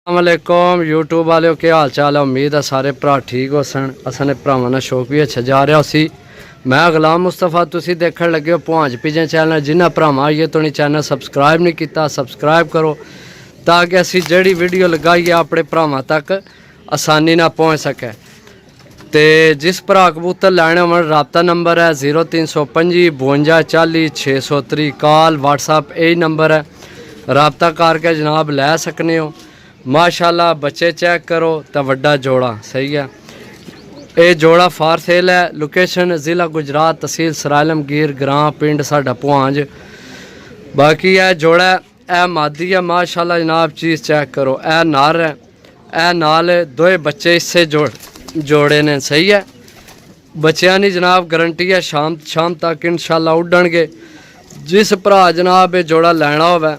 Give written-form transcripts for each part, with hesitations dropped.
अस्सलामुअलैकुम यूट्यूब वाले क्या हाल चाल है। उम्मीद है सारे भरा ठीक हो सन। असने भरावां दा शौक भी अच्छा जा रहा सी। मैं गुलाम मुस्तफा, तुसी देखण लगे हो पुहांज पिजन चैनल। जिन्हां भरावां ये तुनी चैनल सबसक्राइब नहीं किया सबसक्राइब करो, ताकि असी जिहड़ी वीडियो लगाइए अपने भरावां तक आसानी ना पहुँच सके। तो जिस भरा कबूतर लैने होवन राबता नंबर है 0325 52 40 630। कॉल व्हाट्सअप यही नंबर है, राबता करके जनाब लै सकने हो। माशाल्लाह बच्चे चेक करो तो वड्डा जोड़ा सही है। ये जोड़ा फार सेल है। लोकेशन ज़िला गुजरात, तहसील सरायलमगीर, ग्रां पिंड साडा पुहांज। बाकी है जोड़ा ए मादी है माशाल्लाह जनाब, चीज़ चेक करो। ए नार है, ए नाल दो बच्चे इससे जोड़े ने सही है। बच्चों की जनाब गारंटी है, शाम तक इंशाल्लाह उड़नगे। जिस भरा जनाब ये जोड़ा लैना होवे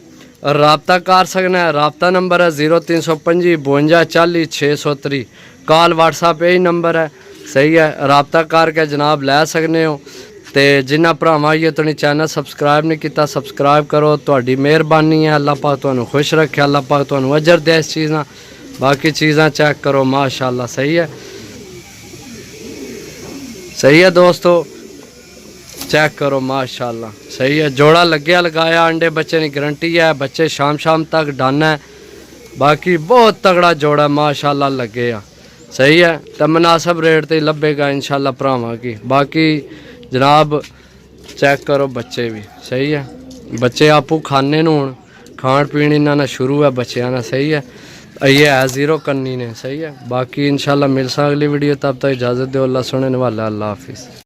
राबता कर सकना है। राबता नंबर है 0325 52 40 630। कॉल व्हाट्सअप यही नंबर है सही है। राबता करके जनाब लै सकने हो। तो जिन्होंने भरावां ये तुम चैनल सबसक्राइब नहीं किया सबसक्राइब करो, तुहाडी मेहरबानी है। अल्लाह पाक तुहानू खुश रखे, अल्लाह पाक तुहानू अजर दे इस चीज़ ना। बाकी चीज़ां चेक करो माशाल्लाह सही है। सही है दोस्तों, चेक करो माशाल्लाह सही है। जोड़ा लग्या लगाया, अंडे बच्चे की गारंटी है। बच्चे शाम तक डन है। बाकी बहुत तगड़ा जोड़ा माशाल्लाह लगे सही है। तो मुनासिब रेट ते लभेगा इंशाल्लाह भरावां की। बाकी जनाब चेक करो बच्चे भी सही है। बच्चे आपू खाने नू हुण खाण पीण इन्हां शुरू है बच्चों ने सही है। ये है जीरो करनी ने सही है। बाकी इंशाल्लाह मिलसा अगली वीडियो, तब तक इजाज़त दो। अल्लाह सुनने वाला, अल्लाह हाफिज़।